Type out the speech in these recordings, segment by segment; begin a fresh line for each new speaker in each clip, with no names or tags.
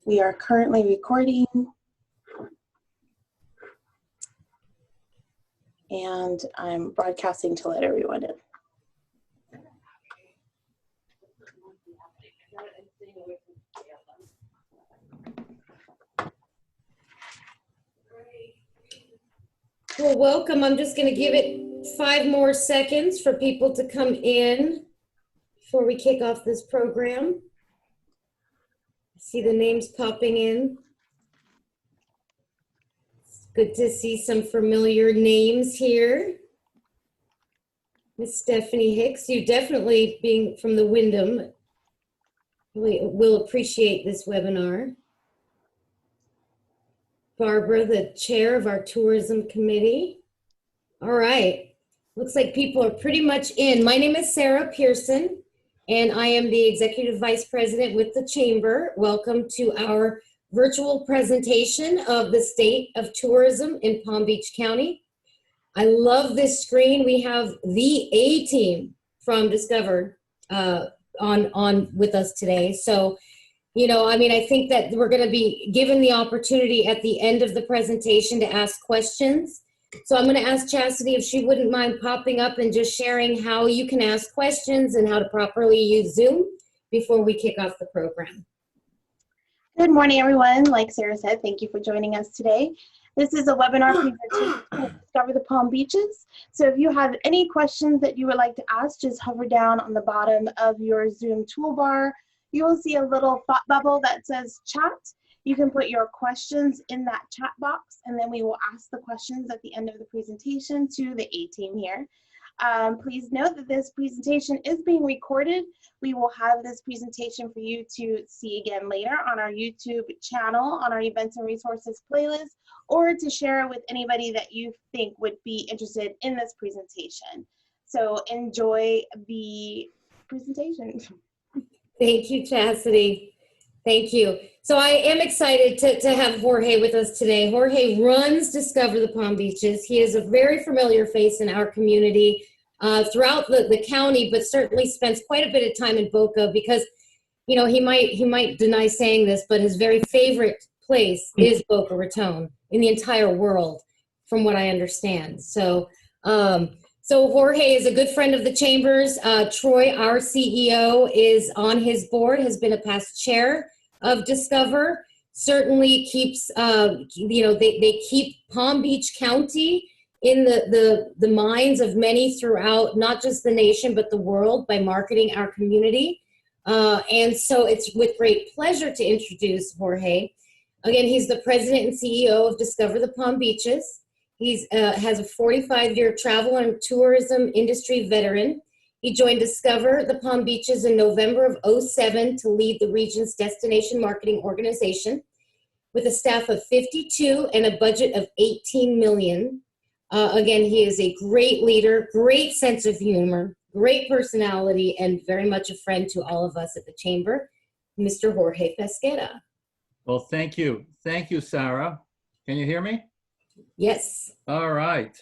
We are currently recording, and I'm broadcasting to let everyone in.
Well, welcome. I'm just going to give it 5 more seconds for people to come in before we kick off this program. I see the names popping in. It's good to see some familiar names here. Miss Stephanie Hicks, you definitely, being from the Wyndham, will appreciate this webinar. Barbara, the chair of our tourism committee. All right, looks like people are pretty much in. My name is Sarah Pearson, and I am the executive vice president with the chamber. Welcome to our virtual presentation of the state of tourism in Palm Beach County. I love this screen. We have the A team from Discover on with us today. So, you know, I mean, I think that we're going to be given the opportunity at the end of the presentation to ask questions. So I'm going to ask Chastity if she wouldn't mind popping up and just sharing how you can ask questions and how to properly use Zoom before we kick off the program.
Good morning, everyone. Like Sarah said, thank you for joining us today. This is a webinar presentation to Discover the Palm Beaches. So if you have any questions that you would like to ask, just hover down on the bottom of your Zoom toolbar. You will see a little thought bubble that says chat. You can put your questions in that chat box, and then we will ask the questions at the end of the presentation to the A team here. Please note that this presentation is being recorded. We will have this presentation for you to see again later on our YouTube channel, on our events and resources playlist, or to share with anybody that you think would be interested in this presentation. So enjoy the presentation.
Thank you, Chastity. Thank you. So I am excited to have Jorge with us today. Jorge runs Discover the Palm Beaches. He is a very familiar face in our community throughout the county, but certainly spends quite a bit of time in Boca because, you know, he might deny saying this, but his very favorite place is Boca Raton in the entire world, from what I understand. So, so Jorge is a good friend of the Chambers. Troy, our CEO, is on his board, has been a past chair of Discover, certainly keeps, you know, they keep Palm Beach County in the minds of many throughout, not just the nation, but the world by marketing our community. And so it's with great pleasure to introduce Jorge. Again, he's the president and CEO of Discover the Palm Beaches. He has a 45-year travel and tourism industry veteran. He joined Discover the Palm Beaches in November of '07 to lead the region's destination marketing organization with a staff of 52 and a budget of $18 million. Again, he is a great leader, great sense of humor, great personality, and very much a friend to all of us at the Chamber, Mr. Jorge Pesquera.
Well, thank you. Thank you, Sarah. Can you hear me?
Yes.
All right.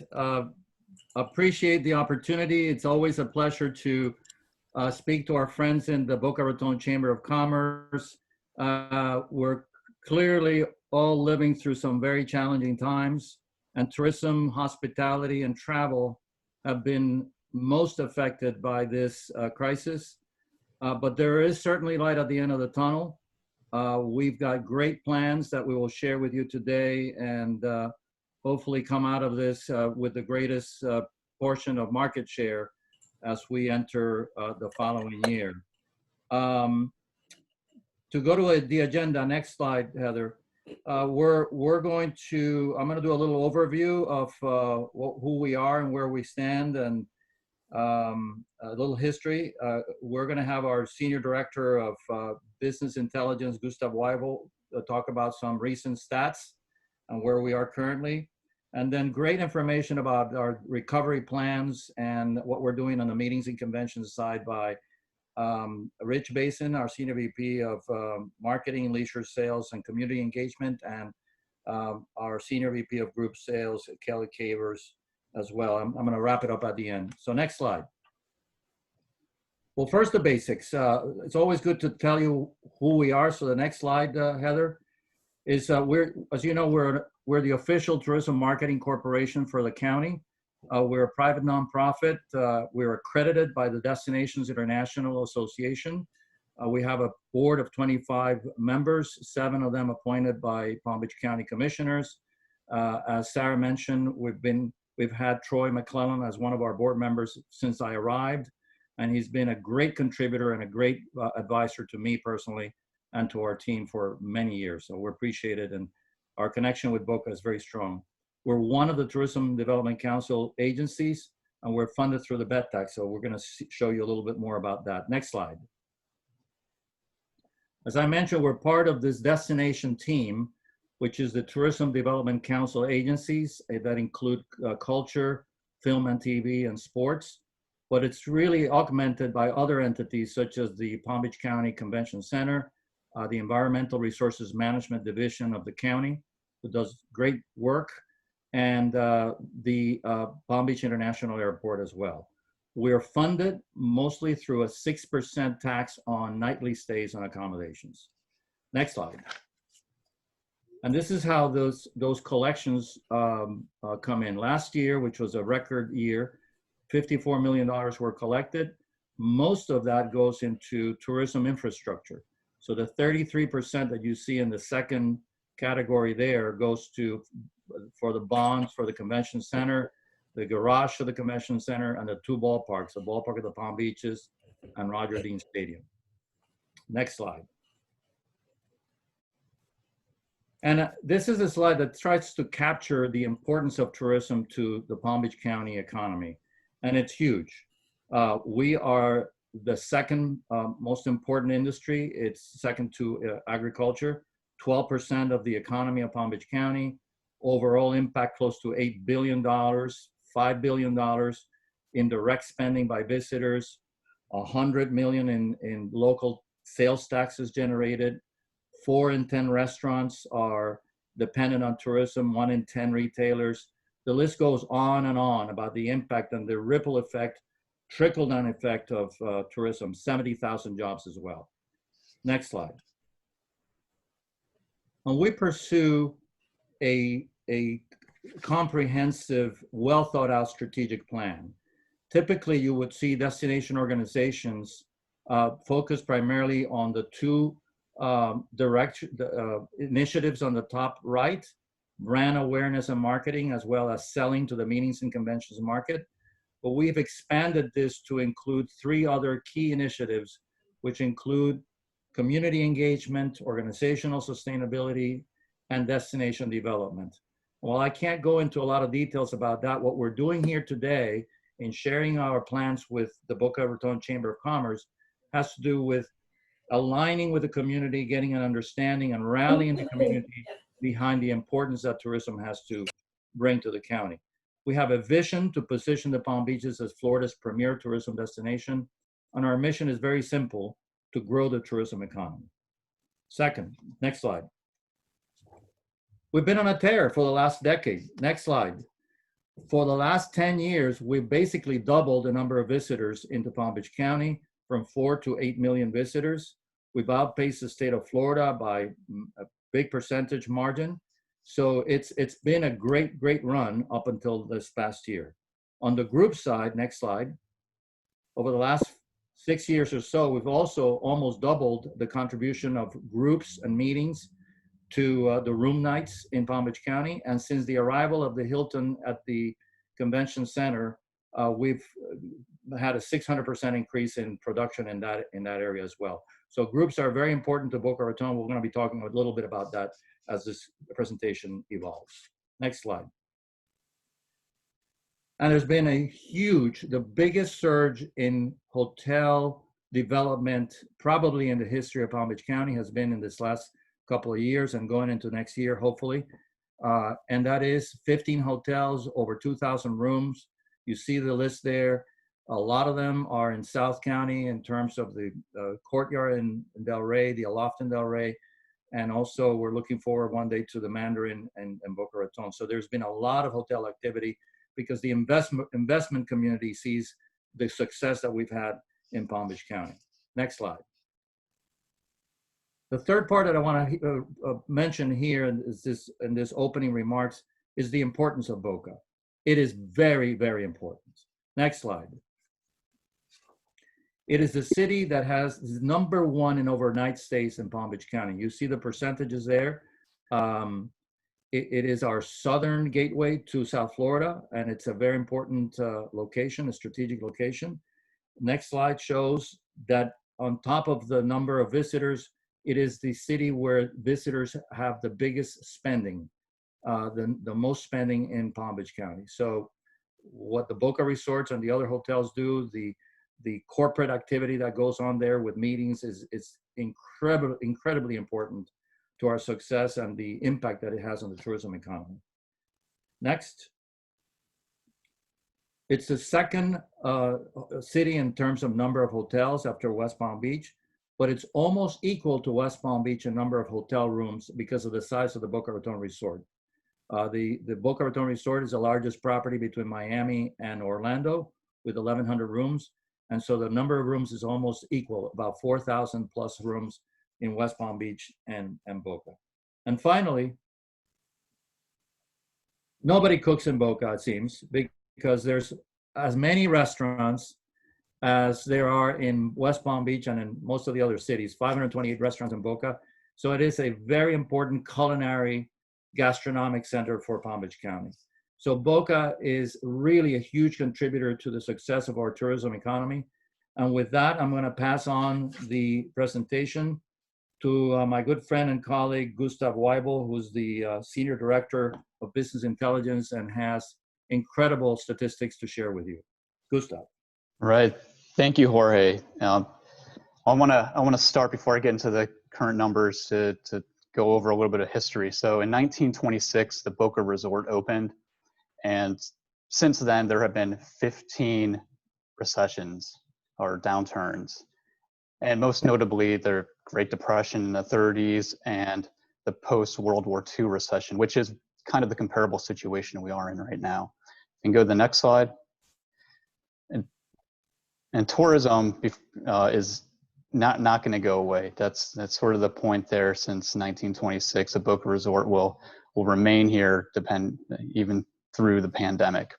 Appreciate the opportunity. It's always a pleasure to speak to our friends in the Boca Raton Chamber of Commerce. We're clearly all living through some very challenging times, and tourism, hospitality, and travel have been most affected by this crisis. But there is certainly light at the end of the tunnel. We've got great plans that we will share with you today, and hopefully come out of this with the greatest portion of market share as we enter the following year. To go to the agenda, next slide, Heather. I'm going to do a little overview of who we are and where we stand, and a little history. We're going to have our Senior Director of Business Intelligence, Gustav Weibel, talk about some recent stats and where we are currently. And then great information about our recovery plans and what we're doing on the meetings and conventions side by Rich Basin, our Senior VP of Marketing, Leisure Sales, and Community Engagement, and our Senior VP of Group Sales, Kelly Cavers, as well. I'm going to wrap it up at the end. So next slide. Well, first the basics. It's always good to tell you who we are. So the next slide, Heather, is we're, as you know, we're the official tourism marketing corporation for the county. We're a private nonprofit. We're accredited by the Destinations International Association. We have a board of 25 members, 7 of them appointed by Palm Beach County commissioners. As Sarah mentioned, we've had Troy McClellan as one of our board members since I arrived, and he's been a great contributor and a great advisor to me personally and to our team for many years. So we appreciate it, and our connection with Boca is very strong. We're one of the Tourism Development Council agencies, and we're funded through the BETAC, so we're going to show you a little bit more about that. Next slide. As I mentioned, we're part of this destination team, which is the Tourism Development Council agencies that include culture, film and TV, and sports. But it's really augmented by other entities such as the Palm Beach County Convention Center, the Environmental Resources Management Division of the county, who does great work, and the Palm Beach International Airport as well. We're funded mostly through a 6% tax on nightly stays and accommodations. Next slide. And this is how those collections come in. Last year, which was a record year, $54 million were collected. Most of that goes into tourism infrastructure. So the 33% that you see in the second category there goes to for the bonds for the convention center, the garage for the convention center, and the 2 ballparks, the ballpark of the Palm Beaches and Roger Dean Stadium. Next slide. And this is a slide that tries to capture the importance of tourism to the Palm Beach County economy. And it's huge. We are the second most important industry. It's second to agriculture, 12% of the economy of Palm Beach County. Overall impact close to $8 billion, $5 billion in direct spending by visitors, 100 million in local sales taxes generated. 4 in 10 restaurants are dependent on tourism, 1 in 10 retailers. The list goes on and on about the impact and the ripple effect, trickle-down effect of tourism, 70,000 jobs as well. Next slide. When we pursue a comprehensive, well-thought-out strategic plan, typically you would see destination organizations focus primarily on the 2 initiatives on the top right, brand awareness and marketing, as well as selling to the meetings and conventions market. But we've expanded this to include 3 other key initiatives, which include community engagement, organizational sustainability, and destination development. While I can't go into a lot of details about that, what we're doing here today in sharing our plans with the Boca Raton Chamber of Commerce has to do with aligning with the community, getting an understanding, and rallying the community behind the importance that tourism has to bring to the county. We have a vision to position the Palm Beaches as Florida's premier tourism destination, and our mission is very simple: to grow the tourism economy. Second, next slide. We've been on a tear for the last decade. Next slide. For the last 10 years, we've basically doubled the number of visitors into Palm Beach County from 4 to 8 million visitors. We've outpaced the state of Florida by a big percentage margin. So it's been a great run up until this past year. On the group side, next slide, over the last 6 years or so, we've also almost doubled the contribution of groups and meetings to the room nights in Palm Beach County. And since the arrival of the Hilton at the convention center, we've had a 600% increase in production in that area as well. So groups are very important to Boca Raton. We're going to be talking a little bit about that as this presentation evolves. Next slide. And there's been a the biggest surge in hotel development probably in the history of Palm Beach County has been in this last couple of years and going into next year, hopefully. And that is 15 hotels, over 2,000 rooms. You see the list there. A lot of them are in South County in terms of the Courtyard in Del Rey, the Aloft in Del Rey, and also we're looking forward one day to the Mandarin and Boca Raton. So there's been a lot of hotel activity because the investment community sees the success that we've had in Palm Beach County. Next slide. The third part that I want to mention here in this opening remarks is the importance of Boca. It is very, very important. Next slide. It is the city that has #1 in overnight stays in Palm Beach County. You see the percentages there. It is our southern gateway to South Florida, and it's a very important location, a strategic location. Next slide shows that on top of the number of visitors, it is the city where visitors have the biggest spending, the most spending in Palm Beach County. So what the Boca resorts and the other hotels do, the corporate activity that goes on there with meetings is incredibly important to our success and the impact that it has on the tourism economy. Next. It's the second city in terms of number of hotels after West Palm Beach, but it's almost equal to West Palm Beach in number of hotel rooms because of the size of the Boca Raton Resort. The Boca Raton Resort is the largest property between Miami and Orlando with 1,100 rooms. And so the number of rooms is almost equal, about 4,000 plus rooms in West Palm Beach and Boca. And finally, nobody cooks in Boca, it seems, because there's as many restaurants as there are in West Palm Beach and in most of the other cities, 528 restaurants in Boca. So it is a very important culinary gastronomic center for Palm Beach County. So Boca is really a huge contributor to the success of our tourism economy. And with that, I'm going to pass on the presentation to my good friend and colleague, Gustav Weibel, who's the Senior Director of Business Intelligence and has incredible statistics to share with you. Gustav.
Right. Thank you, Jorge. I want to start before I get into the current numbers to go over a little bit of history. So in 1926, the Boca Resort opened. And since then, there have been 15 recessions or downturns. And most notably, the Great Depression in the 30s and the post-World War II recession, which is kind of the comparable situation we are in right now. You can go to the next slide. And tourism is not going to go away. That's sort of the point there. Since 1926, the Boca Resort will remain here, even through the pandemic.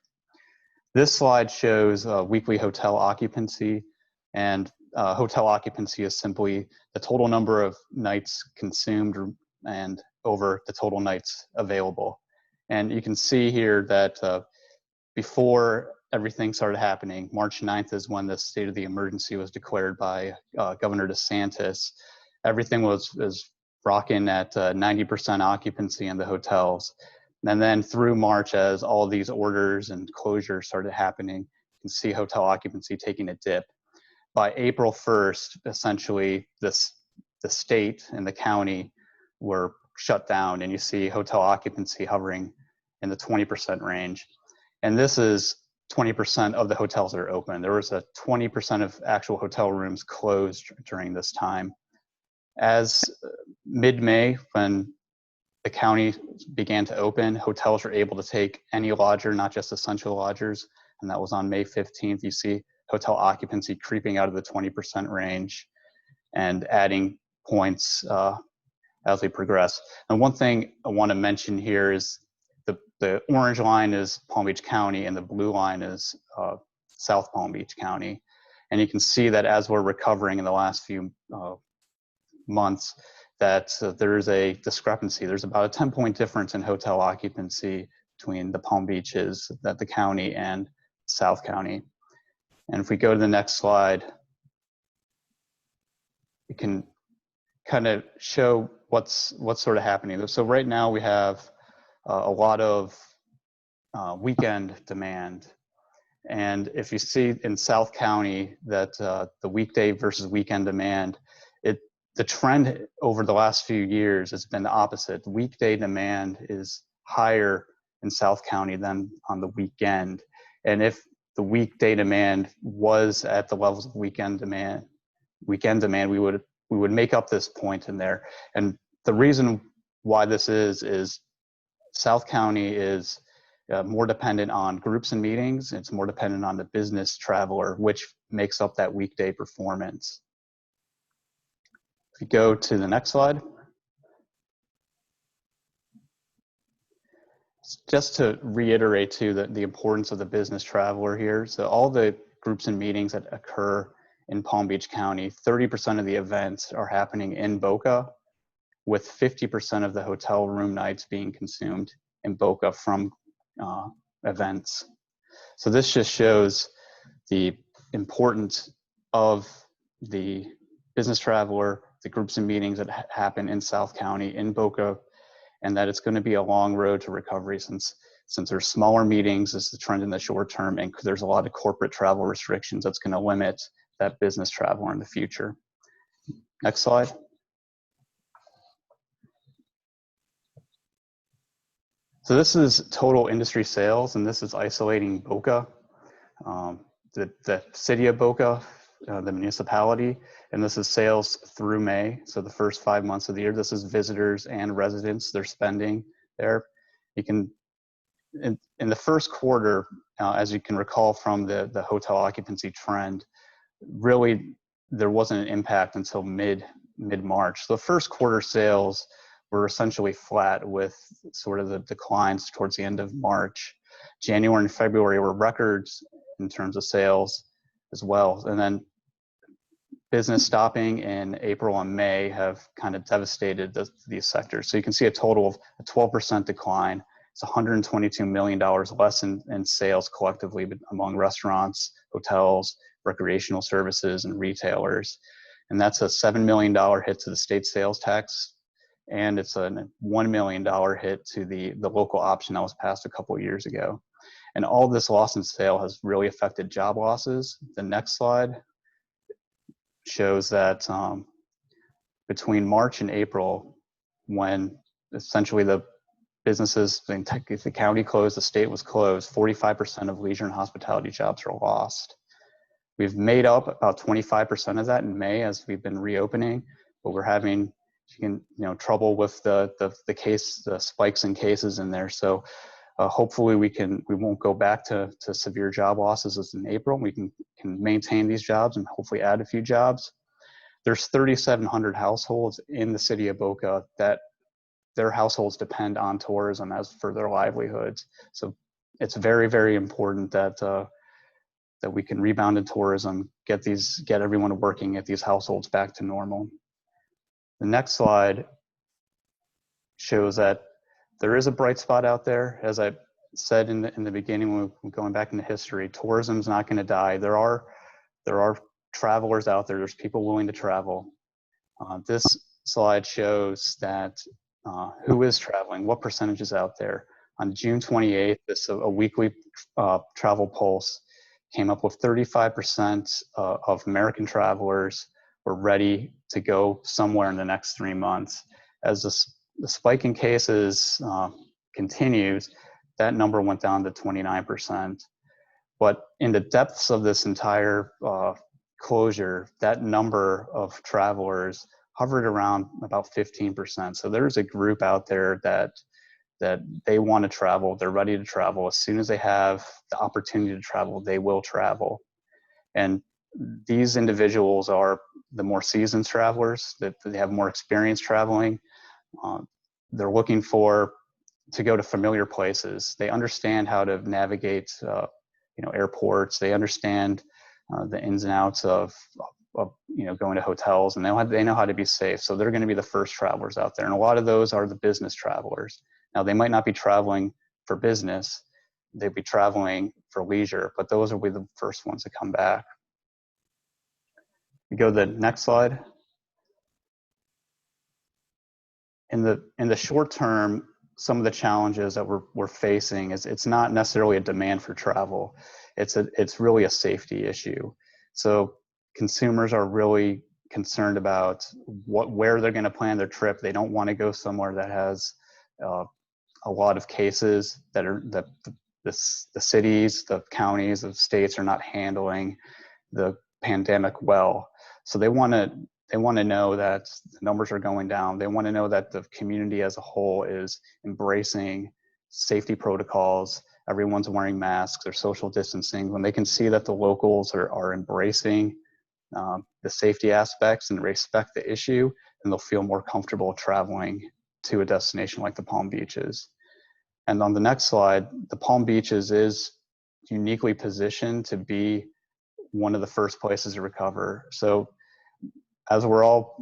This slide shows weekly hotel occupancy, and hotel occupancy is simply the total number of nights consumed and over the total nights available. And you can see here that before everything started happening, March 9th is when the state of the emergency was declared by Governor DeSantis. Everything was rocking at 90% occupancy in the hotels. And then through March, as all of these orders and closures started happening, you can see hotel occupancy taking a dip. By April 1st, essentially, the state and the county were shut down, and you see hotel occupancy hovering in the 20% range. And this is 20% of the hotels that are open. There was a 20% of actual hotel rooms closed during this time. As mid-May, when the county began to open, hotels were able to take any lodger, not just essential lodgers, and that was on May 15th. You see hotel occupancy creeping out of the 20% range and adding points as we progress. And one thing I want to mention here is the orange line is Palm Beach County and the blue line is South Palm Beach County. And you can see that as we're recovering in the last few months, that there is a discrepancy. There's about a 10-point difference in hotel occupancy between the Palm Beaches, the county, and South County. And if we go to the next slide, we can kind of show what's sort of happening. So right now we have a lot of weekend demand. And if you see in South County that the weekday versus weekend demand, the trend over the last few years has been the opposite. Weekday demand is higher in South County than on the weekend. And if the weekday demand was at the levels of weekend demand, we would make up this point in there. And the reason why this is South County is more dependent on groups and meetings. It's more dependent on the business traveler, which makes up that weekday performance. If you go to the next slide. Just to reiterate too the importance of the business traveler here. So all the groups and meetings that occur in Palm Beach County, 30% of the events are happening in Boca, with 50% of the hotel room nights being consumed in Boca from events. So this just shows the importance of the business traveler, the groups and meetings that happen in South County, in Boca, and that it's going to be a long road to recovery since there's smaller meetings, this is the trend in the short term, and there's a lot of corporate travel restrictions that's going to limit that business traveler in the future. Next slide. So this is total industry sales, and this is isolating Boca, the city of Boca, the municipality, and this is sales through May. So the first 5 months of the year, this is visitors and residents, they're spending there. You can, in the first quarter, as you can recall from the hotel occupancy trend, really there wasn't an impact until mid-March. So the first quarter sales were essentially flat with sort of the declines towards the end of March. January and February were records in terms of sales as well. And then business stopping in April and May have kind of devastated these sectors. So you can see a total of a 12% decline. It's $122 million less in sales collectively among restaurants, hotels, recreational services, and retailers. And that's a $7 million hit to the state sales tax. And it's a $1 million hit to the local option that was passed a couple of years ago. And all this loss in sale has really affected job losses. The next slide shows that between March and April, when essentially the businesses, the county closed, the state was closed, 45% of leisure and hospitality jobs are lost. We've made up about 25% of that in May as we've been reopening, but we're having trouble with the spikes in cases in there. So hopefully we won't go back to severe job losses as in April. We can maintain these jobs and hopefully add a few jobs. There's 3,700 households in the city of Boca that their households depend on tourism as for their livelihoods. So it's very, very important that we can rebound in tourism, get everyone working, get these households back to normal. The next slide shows that there is a bright spot out there. As I said in the beginning, when we're going back into history, tourism's not going to die. There are travelers out there. There's people willing to travel. This slide shows that who is traveling, what percentage is out there. On June 28th, a weekly travel pulse came up with 35% of American travelers were ready to go somewhere in the next 3 months. As the spike in cases continues, that number went down to 29%. But in the depths of this entire closure, that number of travelers hovered around about 15%. So there's a group out there that they want to travel, they're ready to travel. As soon as they have the opportunity to travel, they will travel. And these individuals are the more seasoned travelers, that they have more experience traveling. They're looking to go to familiar places. They understand how to navigate airports. They understand the ins and outs of going to hotels, and they know how to be safe. So they're going to be the first travelers out there. And a lot of those are the business travelers. Now, they might not be traveling for business. They'd be traveling for leisure, but those will be the first ones to come back. We go to the next slide. In the short term, some of the challenges that we're facing is it's not necessarily a demand for travel. It's really a safety issue. So consumers are really concerned about where they're going to plan their trip. They don't want to go somewhere that has a lot of cases that the cities, the counties, the states are not handling the pandemic well. So they want to know that the numbers are going down. They want to know that the community as a whole is embracing safety protocols everyone's wearing masks, they're social distancing, when they can see that the locals are embracing the safety aspects and respect the issue, then they'll feel more comfortable traveling to a destination like the Palm Beaches. And on the next slide, the Palm Beaches is uniquely positioned to be one of the first places to recover. So as we're all,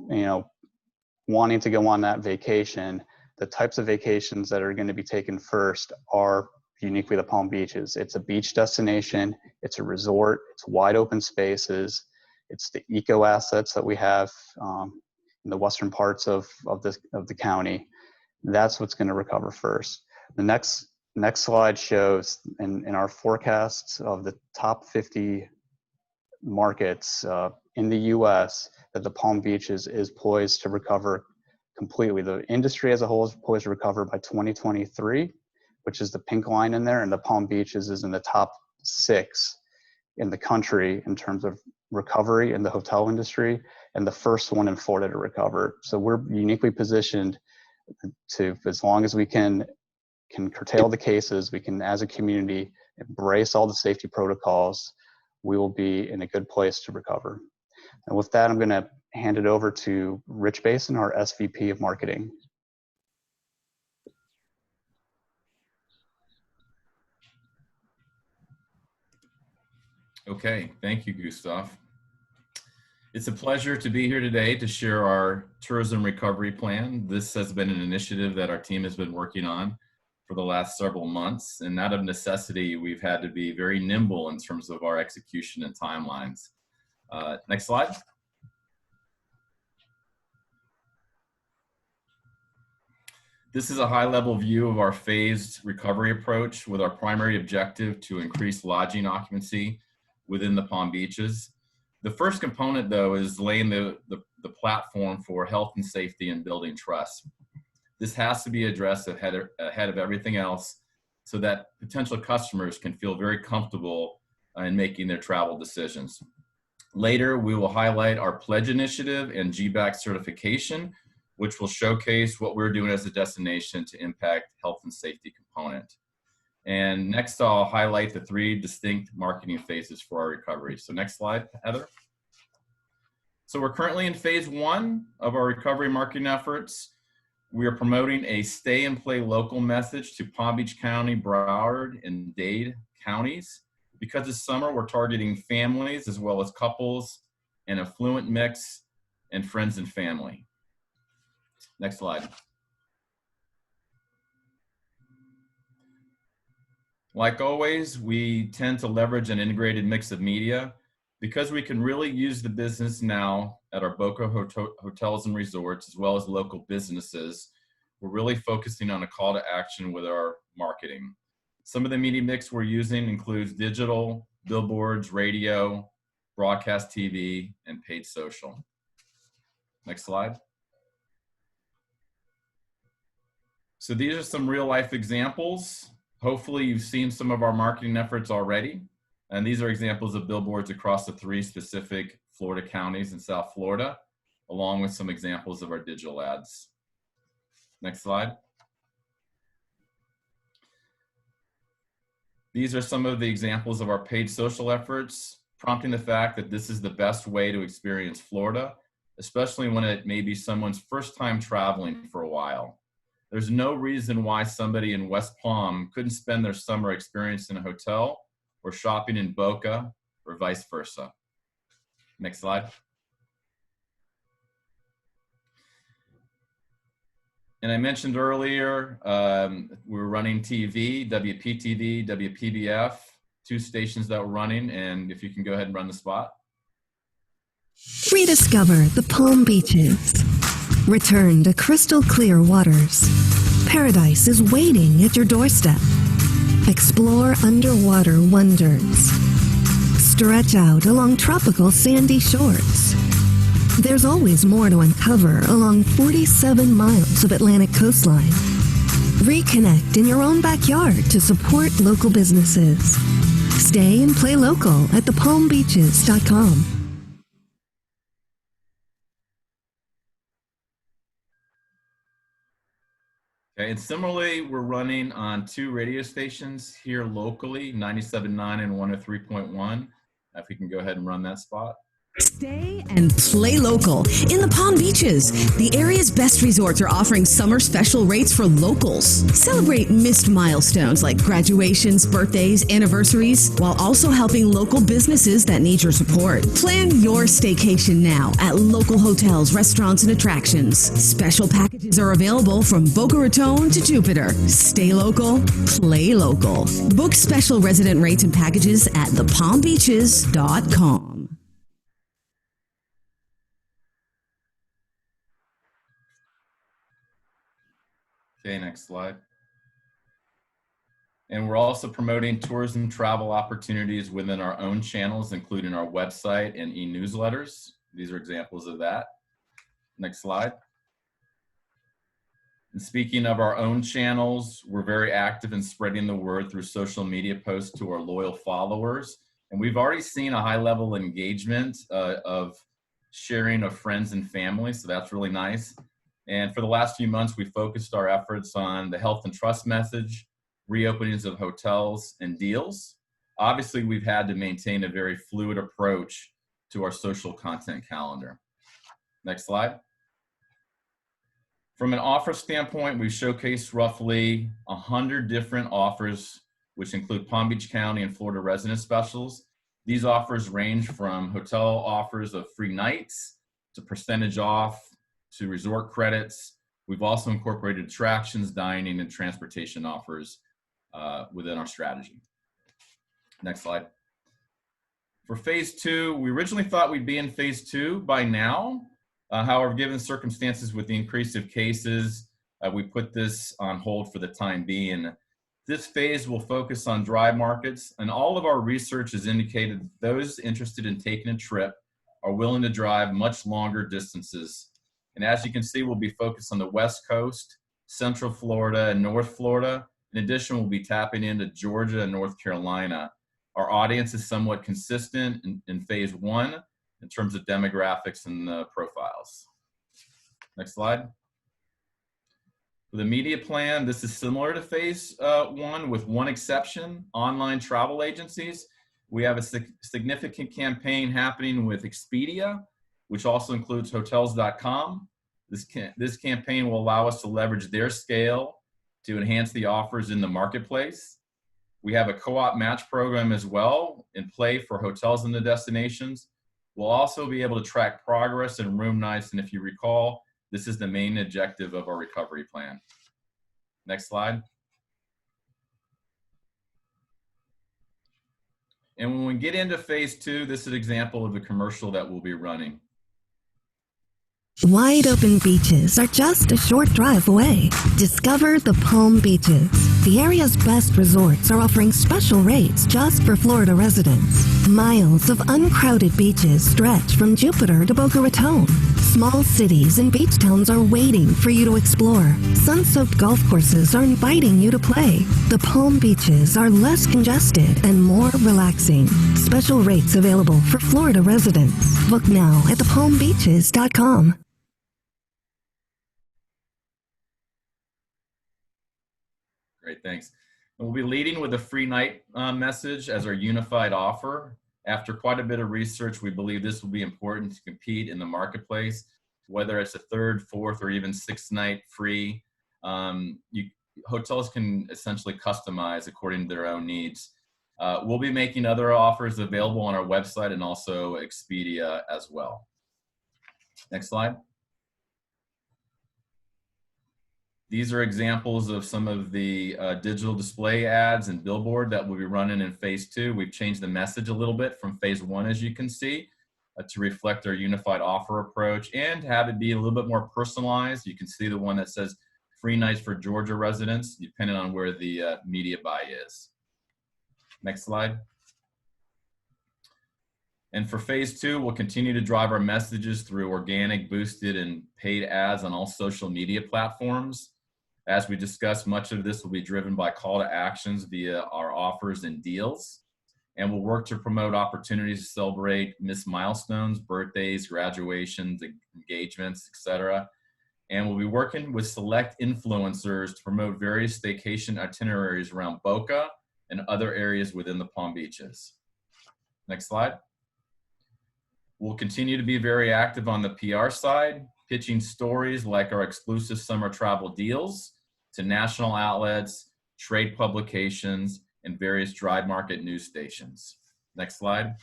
wanting to go on that vacation, the types of vacations that are going to be taken first are uniquely the Palm Beaches. It's a beach destination, it's a resort, it's wide open spaces, it's the eco assets that we have in the western parts of the county. That's what's going to recover first. The next slide shows in our forecasts of the top 50 markets in the US that the Palm Beaches is poised to recover completely. The industry as a whole is poised to recover by 2023, which is the pink line in there, and the Palm Beaches is in the top 6 in the country in terms of recovery in the hotel industry, and the first one in Florida to recover. So we're uniquely positioned to, as long as we can curtail the cases, we can, as a community, embrace all the safety protocols, we will be in a good place to recover. And with that, I'm going to hand it over to Rich Basin, our SVP of Marketing.
Okay, thank you, Gustav. It's a pleasure to be here today to share our tourism recovery plan. This has been an initiative that our team has been working on for the last several months, and out of necessity, we've had to be very nimble in terms of our execution and timelines. Next slide. This is a high-level view of our phased recovery approach, with our primary objective to increase lodging occupancy within the Palm Beaches. The first component, though, is laying the platform for health and safety and building trust. This has to be addressed ahead of everything else so that potential customers can feel very comfortable in making their travel decisions. Later, we will highlight our pledge initiative and GBAC certification, which will showcase what we're doing as a destination to impact health and safety component. And next, I'll highlight the 3 distinct marketing phases for our recovery. So next slide, Heather. So we're currently in phase 1 of our recovery marketing efforts. We are promoting a stay and play local message to Palm Beach County, Broward, and Dade counties. Because this summer, we're targeting families as well as couples, an affluent mix, and friends and family. Next slide. Like always, we tend to leverage an integrated mix of media because we can really use the business now at our Boca hotels and resorts, as well as local businesses. We're really focusing on a call to action with our marketing. Some of the media mix we're using includes digital, billboards, radio, broadcast TV, and paid social. Next slide. So these are some real life examples. Hopefully you've seen some of our marketing efforts already. And these are examples of billboards across the 3 specific Florida counties in South Florida, along with some examples of our digital ads. Next slide. These are some of the examples of our paid social efforts, prompting the fact that this is the best way to experience Florida, especially when it may be someone's first time traveling for a while. There's no reason why somebody in West Palm couldn't spend their summer experience in a hotel or shopping in Boca or vice versa. Next slide. And I mentioned earlier, we're running TV, WPTV, WPBF, 2 stations that we're running. And if you can go ahead and run the spot.
Rediscover the Palm Beaches. Return to crystal clear waters. Paradise is waiting at your doorstep. Explore underwater wonders. Stretch out along tropical sandy shores. There's always more to uncover along 47 miles of Atlantic coastline. Reconnect in your own backyard to support local businesses. Stay and play local at thepalmbeaches.com.
Okay, and similarly, we're running on 2 radio stations here locally, 97.9 and 103.1. If we can go ahead and run that spot.
Stay and play local in the Palm Beaches. The area's best resorts are offering summer special rates for locals. Celebrate missed milestones like graduations, birthdays, anniversaries, while also helping local businesses that need your support. Plan your staycation now at local hotels, restaurants, and attractions. Special packages are available from Boca Raton to Jupiter. Stay local, play local. Book special resident rates and packages at thepalmbeaches.com.
Okay, next slide. And we're also promoting tourism travel opportunities within our own channels, including our website and e-newsletters. These are examples of that. Next slide. And speaking of our own channels, we're very active in spreading the word through social media posts to our loyal followers. And we've already seen a high level of engagement of sharing of friends and family, so that's really nice. And for the last few months, we focused our efforts on the health and trust message, reopenings of hotels, and deals. Obviously, we've had to maintain a very fluid approach to our social content calendar. Next slide. From an offer standpoint, we've showcased roughly 100 different offers, which include Palm Beach County and Florida resident specials. These offers range from hotel offers of free nights to percentage off, to resort credits. We've also incorporated attractions, dining, and transportation offers within our strategy. Next slide. For phase 2, we originally thought we'd be in phase 2 by now. However, given circumstances with the increase of cases, we put this on hold for the time being. This phase will focus on dry markets, and all of our research has indicated that those interested in taking a trip are willing to drive much longer distances. And as you can see, we'll be focused on the West Coast, Central Florida, and North Florida. In addition, we'll be tapping into Georgia and North Carolina. Our audience is somewhat consistent in phase 1 in terms of demographics and profiles. Next slide. For the media plan, this is similar to phase 1 with one exception, online travel agencies. We have a significant campaign happening with Expedia, which also includes hotels.com. This campaign will allow us to leverage their scale to enhance the offers in the marketplace. We have a co-op match program as well in play for hotels in the destinations. We'll also be able to track progress and room nights, and if you recall, this is the main objective of our recovery plan. Next slide. And when we get into phase 2, this is an example of the commercial that we'll be running.
Wide open beaches are just a short drive away. Discover the Palm Beaches. The area's best resorts are offering special rates just for Florida residents. Miles of uncrowded beaches stretch from Jupiter to Boca Raton. Small cities and beach towns are waiting for you to explore. Sun-soaked golf courses are inviting you to play. The Palm Beaches are less congested and more relaxing. Special rates available for Florida residents. Book now at thepalmbeaches.com.
Great, thanks. And we'll be leading with a free night message as our unified offer. After quite a bit of research, we believe this will be important to compete in the marketplace, whether it's a 3rd, 4th, or even 6th night free. Hotels can essentially customize according to their own needs. We'll be making other offers available on our website and also Expedia as well. Next slide. These are examples of some of the digital display ads and billboard that we'll be running in phase 2. We've changed the message a little bit from phase 1, as you can see, to reflect our unified offer approach and have it be a little bit more personalized. You can see the one that says free nights for Georgia residents, depending on where the media buy is. Next slide. And for phase 2, we'll continue to drive our messages through organic, boosted, and paid ads on all social media platforms. As we discussed, much of this will be driven by call to actions via our offers and deals. And we'll work to promote opportunities to celebrate missed milestones, birthdays, graduations, engagements, etc. And we'll be working with select influencers to promote various staycation itineraries around Boca and other areas within the Palm Beaches. Next slide. We'll continue to be very active on the PR side, pitching stories like our exclusive summer travel deals to national outlets, trade publications, and various dry market news stations. Next slide.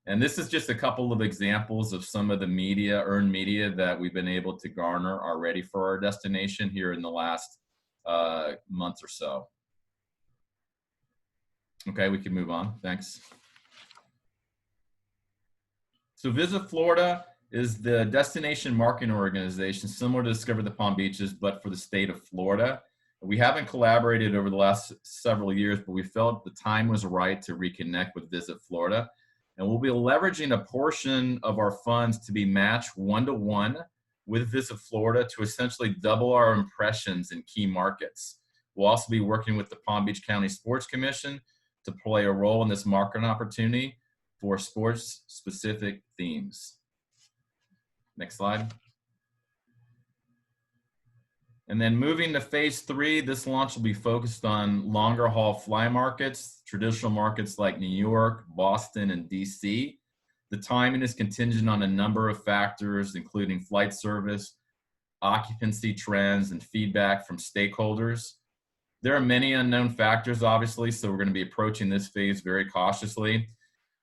And this is just a couple of examples of some of the media, earned media that we've been able to garner already for our destination here in the last month or so. Okay, we can move on. Thanks. So Visit Florida is the destination marketing organization similar to Discover the Palm Beaches, but for the state of Florida. We haven't collaborated over the last several years, but we felt the time was right to reconnect with Visit Florida. And we'll be leveraging a portion of our funds to be matched 1-to-1 with Visit Florida to essentially double our impressions in key markets. We'll also be working with the Palm Beach County Sports Commission to play a role in this marketing opportunity for sports-specific themes. Next slide. And then moving to phase 3, this launch will be focused on longer haul fly markets, traditional markets like New York, Boston, and DC. The timing is contingent on a number of factors, including flight service, occupancy trends, and feedback from stakeholders. There are many unknown factors, obviously, so we're going to be approaching this phase very cautiously.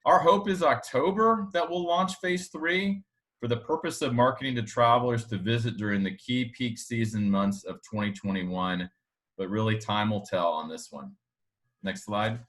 Our hope is October that we'll launch phase 3 for the purpose of marketing to travelers to visit during the key peak season months of 2021, but really time will tell on this one. Next slide.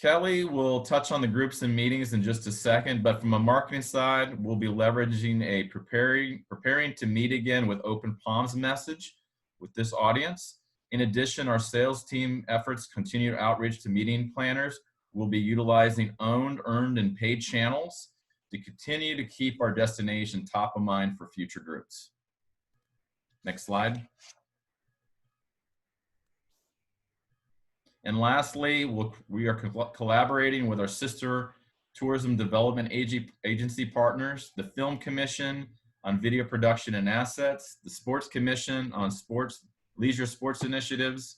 Kelly will touch on the groups and meetings in just a second, but from a marketing side, we'll be leveraging a preparing to meet again with Open Palms message with this audience. In addition, our sales team efforts continue outreach to meeting planners. We'll be utilizing owned, earned, and paid channels to continue to keep our destination top of mind for future groups. Next slide. And lastly, we are collaborating with our sister tourism development agency partners, the Film Commission on video production and assets, the Sports Commission on leisure sports initiatives,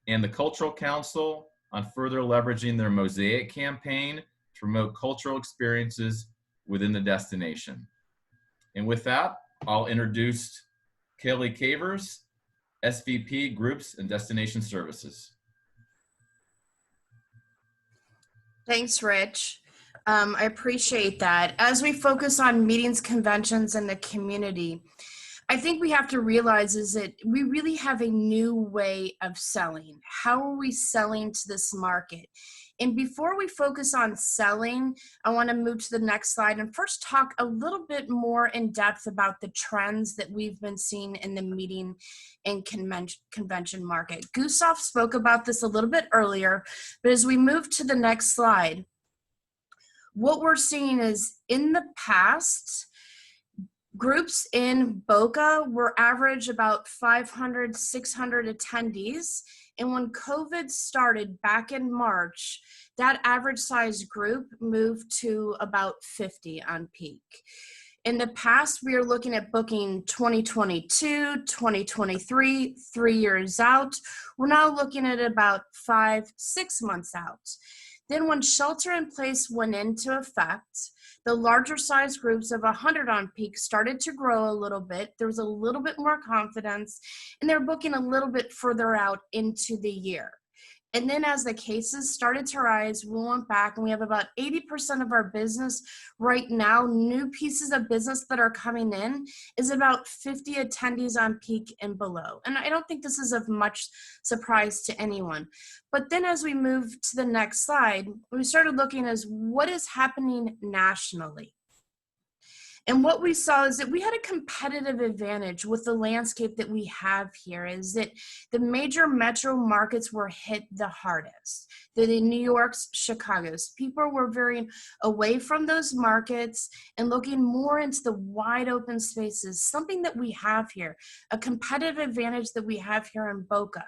and the Cultural Council on further leveraging their Mosaic campaign to promote cultural experiences within the destination. And with that, I'll introduce Kelly Cavers, SVP Groups and Destination Services.
Thanks, Rich. I appreciate that. As we focus on meetings, conventions, and the community, I think we have to realize is that we really have a new way of selling. How are we selling to this market? And before we focus on selling, I want to move to the next slide and first talk a little bit more in depth about the trends that we've been seeing in the meeting and convention market. Gustav spoke about this a little bit earlier, but as we move to the next slide, what we're seeing is in the past, groups in Boca were average about 500, 600 attendees. And when COVID started back in March, that average size group moved to about 50 on peak. In the past, we are looking at booking 2022, 2023, 3 years out. We're now looking at about 5, 6 months out. Then when shelter in place went into effect, the larger size groups of 100 on peak started to grow a little bit. There was a little bit more confidence, and they're booking a little bit further out into the year. And then as the cases started to rise, we went back and we have about 80% of our business right now, new pieces of business that are coming in is about 50 attendees on peak and below. And I don't think this is of much surprise to anyone. But then as we move to the next slide, we started looking as what is happening nationally. And what we saw is that we had a competitive advantage with the landscape that we have here is that the major metro markets were hit the hardest. The New York's, Chicago's. People were veering away from those markets and looking more into the wide open spaces, something that we have here, a competitive advantage that we have here in Boca.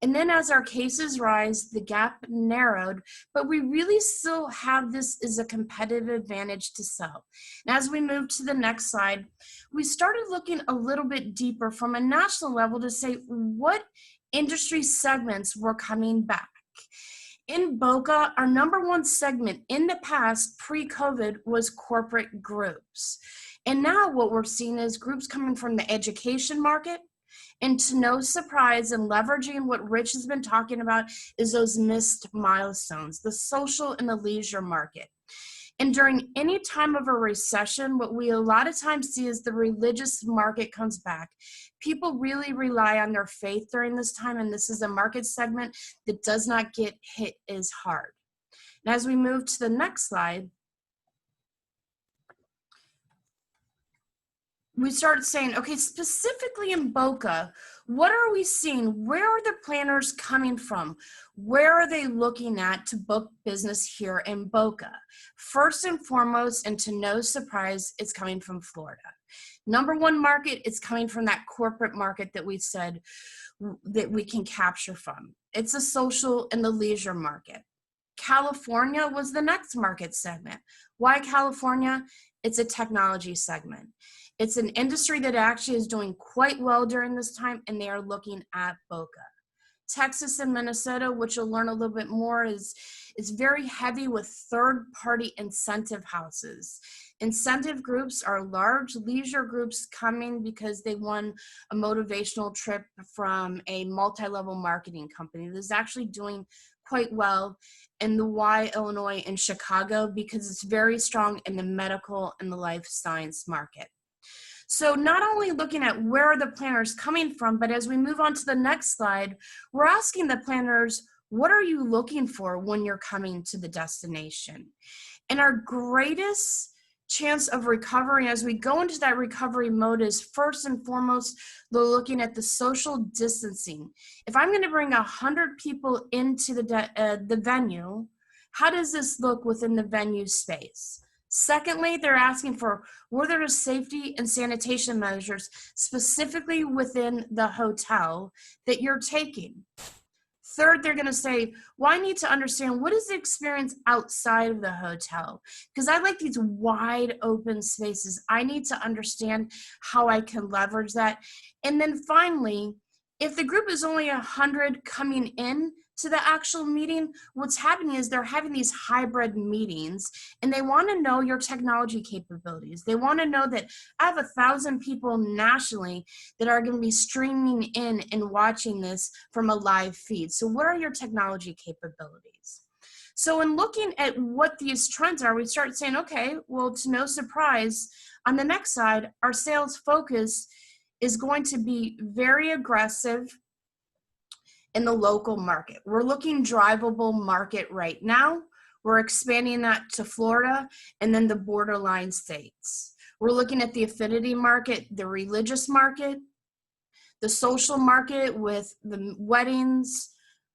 And then as our cases rise, the gap narrowed, but we really still have this as a competitive advantage to sell. And as we move to the next slide, we started looking a little bit deeper from a national level to say what industry segments were coming back. In Boca, our number one segment in the past, pre-COVID, was corporate groups. And now what we're seeing is groups coming from the education market. And to no surprise, and leveraging what Rich has been talking about, is those missed milestones, the social and the leisure market. And during any time of a recession, what we a lot of times see is the religious market comes back. People really rely on their faith during this time, and this is a market segment that does not get hit as hard. And as we move to the next slide, we start saying, okay, specifically in Boca, what are we seeing? Where are the planners coming from? Where are they looking at to book business here in Boca? First and foremost, and to no surprise, it's coming from Florida. Number one market, it's coming from that corporate market that we said that we can capture from. It's a social and the leisure market. California was the next market segment. Why California? It's a technology segment. It's an industry that actually is doing quite well during this time, and they are looking at Boca. Texas and Minnesota, which you'll learn a little bit more, is very heavy with third-party incentive houses. Incentive groups are large leisure groups coming because they won a motivational trip from a multi-level marketing company that's actually doing quite well in the Y, Illinois, and Chicago because it's very strong in the medical and the life science market. So not only looking at where are the planners coming from, but as we move on to the next slide, we're asking the planners, what are you looking for when you're coming to the destination? And our greatest chance of recovery as we go into that recovery mode is first and foremost, looking at the social distancing. If I'm going to bring 100 people into the venue, how does this look within the venue space? Secondly, they're asking for were there safety and sanitation measures specifically within the hotel that you're taking. Third, they're going to say, well, I need to understand what is the experience outside of the hotel? Because I like these wide open spaces. I need to understand how I can leverage that. And then finally, if the group is only 100 coming in to the actual meeting, what's happening is they're having these hybrid meetings and they want to know your technology capabilities. They want to know that I have 1,000 people nationally that are going to be streaming in and watching this from a live feed. So what are your technology capabilities? So in looking at what these trends are, we start saying, okay, well, to no surprise, on the next side, our sales focus is going to be very aggressive in the local market. We're looking drivable market right now. We're expanding that to Florida and then the borderline states. We're looking at the affinity market, the religious market, the social market with the weddings,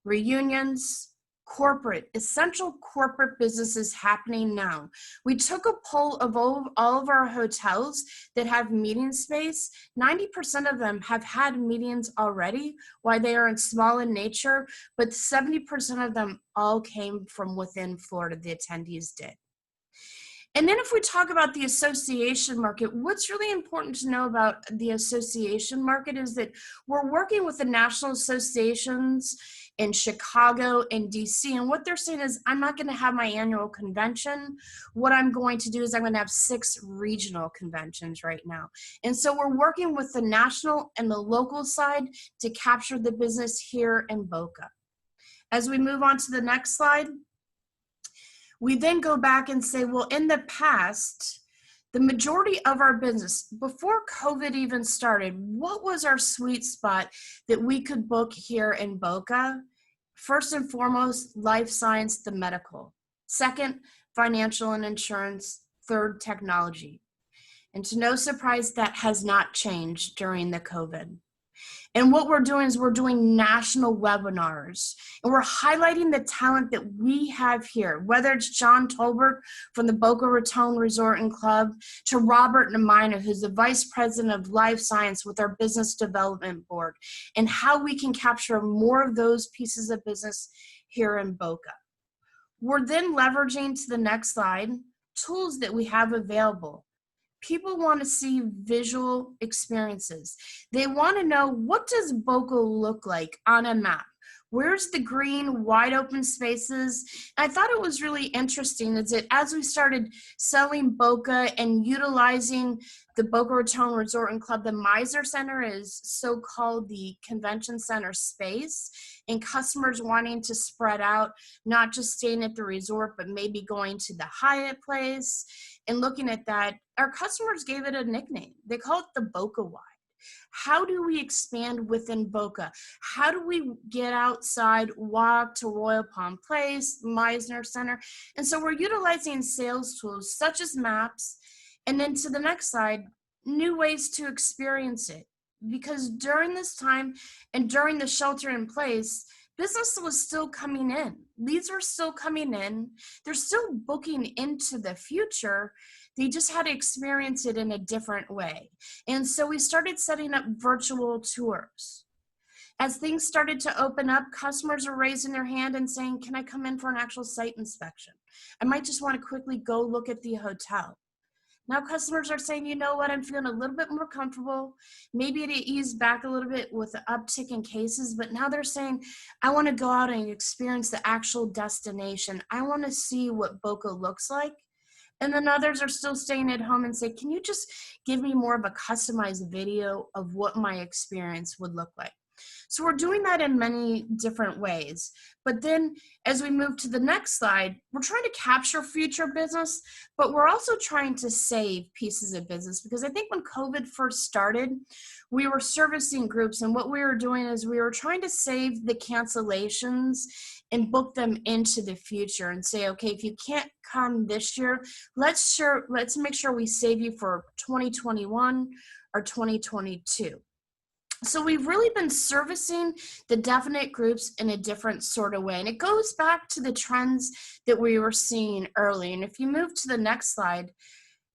reunions, corporate, essential corporate businesses happening now. We took a poll of all of our hotels that have meeting space. 90% of them have had meetings already, while they are small in nature, but 70% of them all came from within Florida, the attendees did. And then if we talk about the association market, what's really important to know about the association market is that we're working with the national associations in Chicago and DC, and what they're saying is, I'm not going to have my annual convention. What I'm going to do is I'm going to have 6 regional conventions right now. And so we're working with the national and the local side to capture the business here in Boca. As we move on to the next slide, we then go back and say, well, in the past, the majority of our business, before COVID even started, what was our sweet spot that we could book here in Boca? First and foremost, life science, the medical. Second, financial and insurance. Third, technology. And to no surprise, that has not changed during the COVID. And what we're doing is we're doing national webinars, and we're highlighting the talent that we have here, whether it's John Tolbert from the Boca Raton Resort and Club to Robert Nemina, who's the Vice President of Life Science with our Business Development Board, and how we can capture more of those pieces of business here in Boca. We're then leveraging, to the next slide, tools that we have available. People want to see visual experiences. They want to know, what does Boca look like on a map? Where's the green, wide open spaces? I thought it was really interesting is that as we started selling Boca and utilizing the Boca Raton Resort and Club, the Meisner Center is so-called the convention center space, and customers wanting to spread out, not just staying at the resort, but maybe going to the Hyatt place. And looking at that, our customers gave it a nickname. They call it the Boca Wide. How do we expand within Boca? How do we get outside, walk to Royal Palm Place, Meisner Center? And so we're utilizing sales tools such as maps, and then to the next slide, new ways to experience it. Because during this time and during the shelter in place, business was still coming in. Leads were still coming in. They're still booking into the future. They just had to experience it in a different way. And so we started setting up virtual tours. As things started to open up, customers are raising their hand and saying, can I come in for an actual site inspection? I might just want to quickly go look at the hotel. Now customers are saying, you know what, I'm feeling a little bit more comfortable. Maybe it eased back a little bit with the uptick in cases, but now they're saying, I want to go out and experience the actual destination. I want to see what Boca looks like. And then others are still staying at home and say, can you just give me more of a customized video of what my experience would look like? So we're doing that in many different ways. But then as we move to the next slide, we're trying to capture future business, but we're also trying to save pieces of business, because I think when COVID first started, we were servicing groups, and what we were doing is we were trying to save the cancellations and book them into the future and say, okay, if you can't come this year, let's make sure we save you for 2021 or 2022. So we've really been servicing the definite groups in a different sort of way. And it goes back to the trends that we were seeing early. And if you move to the next slide,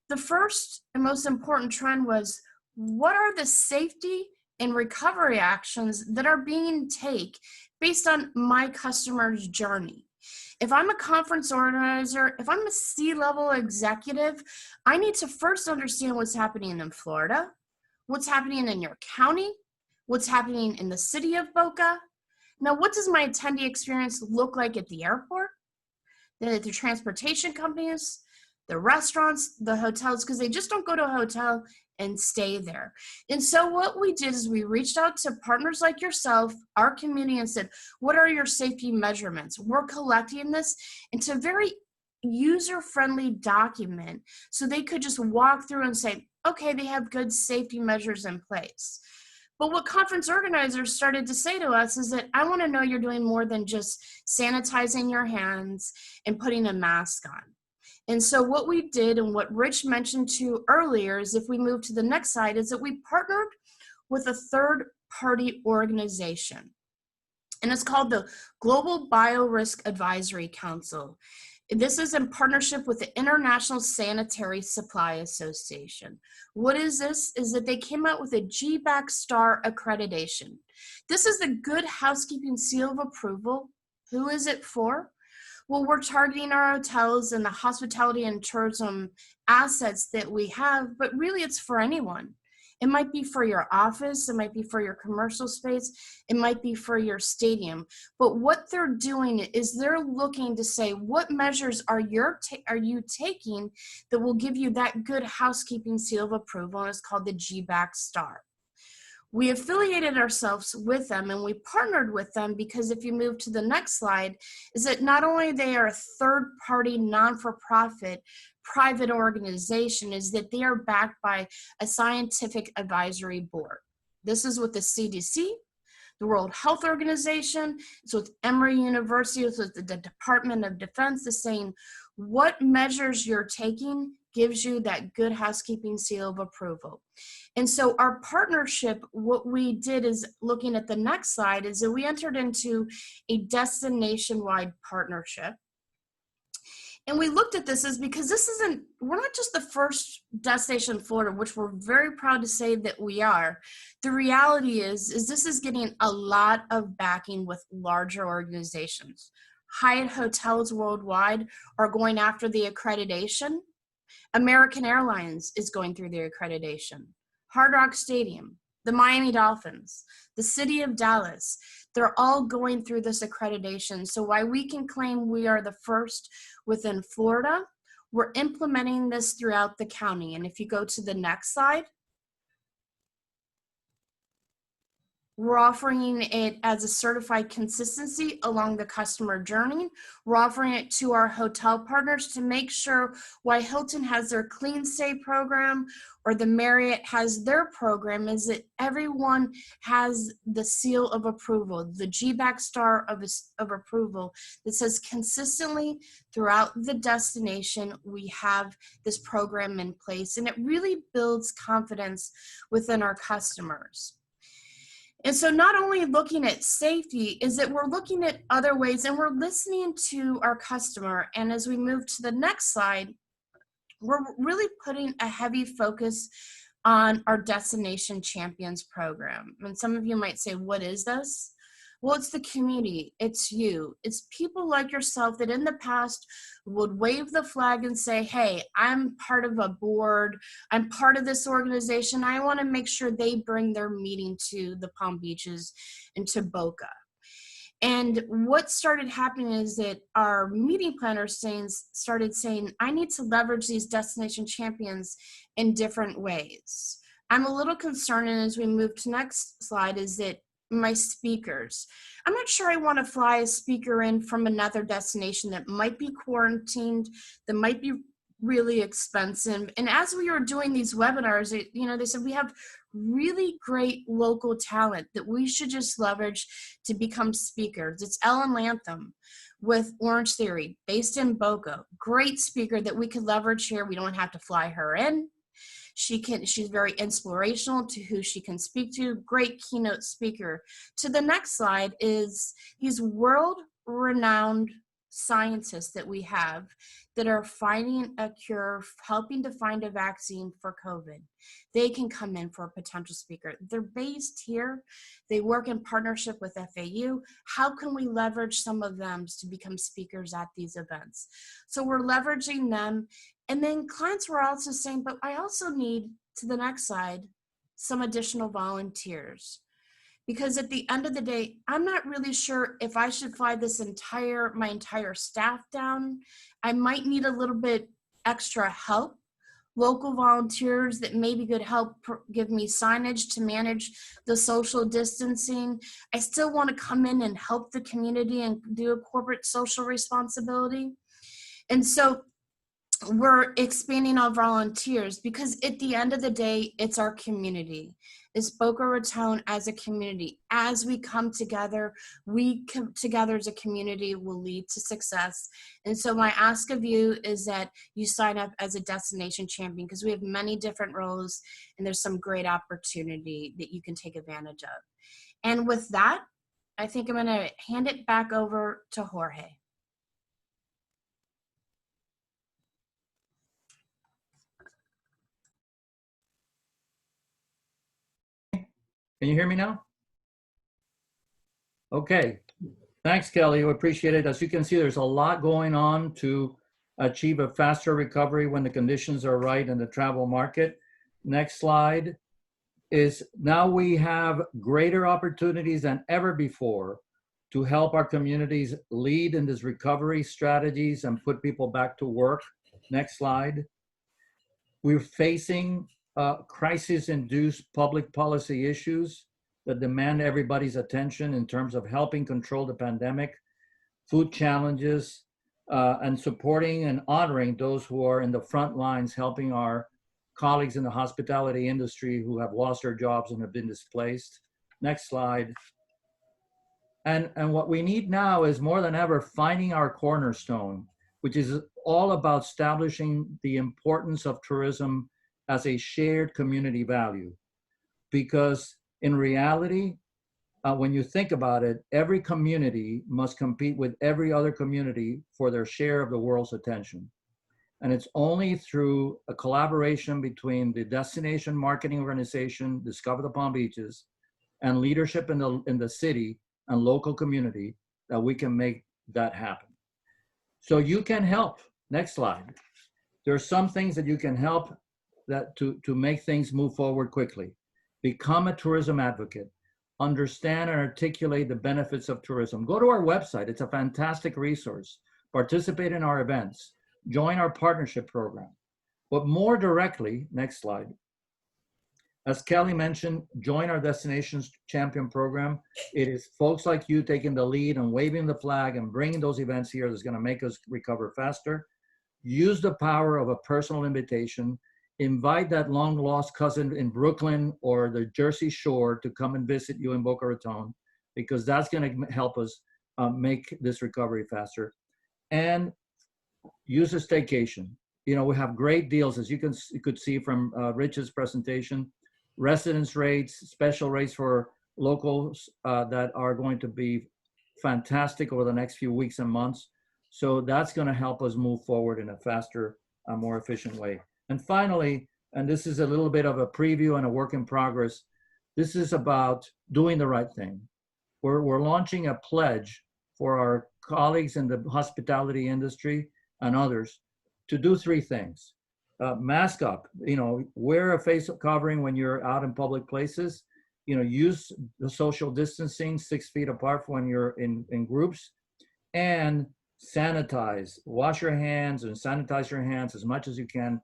the first and most important trend was, what are the safety and recovery actions that are being taken based on my customer's journey? If I'm a conference organizer, if I'm a C-level executive, I need to first understand what's happening in Florida, what's happening in your county, what's happening in the city of Boca. Now, what does my attendee experience look like at the airport, the transportation companies, the restaurants, the hotels, because they just don't go to a hotel and stay there. And so what we did is we reached out to partners like yourself, our community, and said, what are your safety measurements? We're collecting this into a very user-friendly document so they could just walk through and say, okay, they have good safety measures in place. But what conference organizers started to say to us is that I want to know you're doing more than just sanitizing your hands and putting a mask on. And so what we did, and what Rich mentioned to earlier, is if we move to the next slide, is that we partnered with a third-party organization. And it's called the Global Biorisk Advisory Council. This is in partnership with the International Sanitary Supply Association. What is this? Is that they came out with a GBAC Star accreditation. This is the Good Housekeeping Seal of Approval. Who is it for? Well, we're targeting our hotels and the hospitality and tourism assets that we have, but really it's for anyone. It might be for your office, it might be for your commercial space, it might be for your stadium. But what they're doing is they're looking to say, what measures are you taking that will give you that Good Housekeeping Seal of Approval, and it's called the GBAC Star. We affiliated ourselves with them and we partnered with them because if you move to the next slide, is that not only they are a third-party non-for-profit private organization, is that they are backed by a scientific advisory board. This is with the CDC, the World Health Organization, it's with Emory University, it's with the Department of Defense, is saying what measures you're taking gives you that good housekeeping seal of approval. And so our partnership, what we did is, looking at the next slide, is that we entered into a destination-wide partnership. And we looked at this as, because we're not just the first destination in Florida, which we're very proud to say that we are. The reality is this is getting a lot of backing with larger organizations. Hyatt Hotels worldwide are going after the accreditation. American Airlines is going through their accreditation. Hard Rock Stadium, the Miami Dolphins, the city of Dallas, they're all going through this accreditation. So while we can claim we are the first within Florida, we're implementing this throughout the county. And if you go to the next slide, we're offering it as a certified consistency along the customer journey. We're offering it to our hotel partners to make sure why Hilton has their Clean Stay program or the Marriott has their program is that everyone has the seal of approval, the GBAC star of approval that says consistently throughout the destination, we have this program in place, and it really builds confidence within our customers. And so not only looking at safety is that we're looking at other ways and we're listening to our customer. And as we move to the next slide, we're really putting a heavy focus on our Destination Champions program. And some of you might say, what is this? Well, it's the community, it's you, it's people like yourself that in the past would wave the flag and say, hey, I'm part of a board, I'm part of this organization, I want to make sure they bring their meeting to the Palm Beaches and to Boca. And what started happening is that our meeting planners started saying, I need to leverage these destination champions in different ways. I'm a little concerned, and as we move to next slide, is that my speakers. I'm not sure I want to fly a speaker in from another destination that might be quarantined, that might be really expensive. And as we were doing these webinars, they said we have really great local talent that we should just leverage to become speakers. It's Ellen Lantham with Orange Theory, based in Boca. Great speaker that we could leverage here. We don't have to fly her in. She's very inspirational to who she can speak to. Great keynote speaker. To the next slide is these world-renowned scientists that we have that are finding a cure, helping to find a vaccine for COVID. They can come in for a potential speaker. They're based here. They work in partnership with FAU. How can we leverage some of them to become speakers at these events? So we're leveraging them. And then clients were also saying, but I also need, to the next slide, some additional volunteers. Because at the end of the day, I'm not really sure if I should fly my entire staff down. I might need a little bit extra help. Local volunteers that maybe could help give me signage to manage the social distancing. I still want to come in and help the community and do a corporate social responsibility. And so we're expanding our volunteers because at the end of the day, it's our community. It's Boca Raton as a community. As we come together, we come together as a community will lead to success. And so my ask of you is that you sign up as a destination champion because we have many different roles and there's some great opportunity that you can take advantage of. And with that, I think I'm going to hand it back over to Jorge.
Can you hear me now? Okay. Thanks, Kelly. We appreciate it. As you can see, there's a lot going on to achieve a faster recovery when the conditions are right in the travel market. Next slide is now we have greater opportunities than ever before to help our communities lead in this recovery strategies and put people back to work. Next slide. We're facing crisis-induced public policy issues that demand everybody's attention in terms of helping control the pandemic, food challenges, and supporting and honoring those who are in the front lines, helping our colleagues in the hospitality industry who have lost their jobs and have been displaced. Next slide. And what we need now is more than ever finding our cornerstone. which is all about establishing the importance of tourism as a shared community value. Because in reality, when you think about it, every community must compete with every other community for their share of the world's attention. And it's only through a collaboration between the destination marketing organization, Discover the Palm Beaches, and leadership in the city and local community that we can make that happen. So you can help. Next slide. There are some things that you can help that to make things move forward quickly. Become a tourism advocate. Understand and articulate the benefits of tourism. Go to our website. It's a fantastic resource. Participate in our events. Join our partnership program. But more directly, next slide. As Kelly mentioned, join our Destinations Champion program. It is folks like you taking the lead and waving the flag and bringing those events here that's going to make us recover faster. Use the power of a personal invitation. Invite that long lost cousin in Brooklyn or the Jersey Shore to come and visit you in Boca Raton, because that's going to help us make this recovery faster. And use a staycation. You know, we have great deals, as you could see from Rich's presentation. Residence rates, special rates for locals that are going to be fantastic over the next few weeks and months. So that's going to help us move forward in a faster, more efficient way. And finally, and this is a little bit of a preview and a work in progress, this is about doing the right thing. We're launching a pledge for our colleagues in the hospitality industry and others to do three things. Mask up, you know, wear a face covering when you're out in public places, you know, use the social distancing 6 feet apart when you're in groups, and sanitize, wash your hands and sanitize your hands as much as you can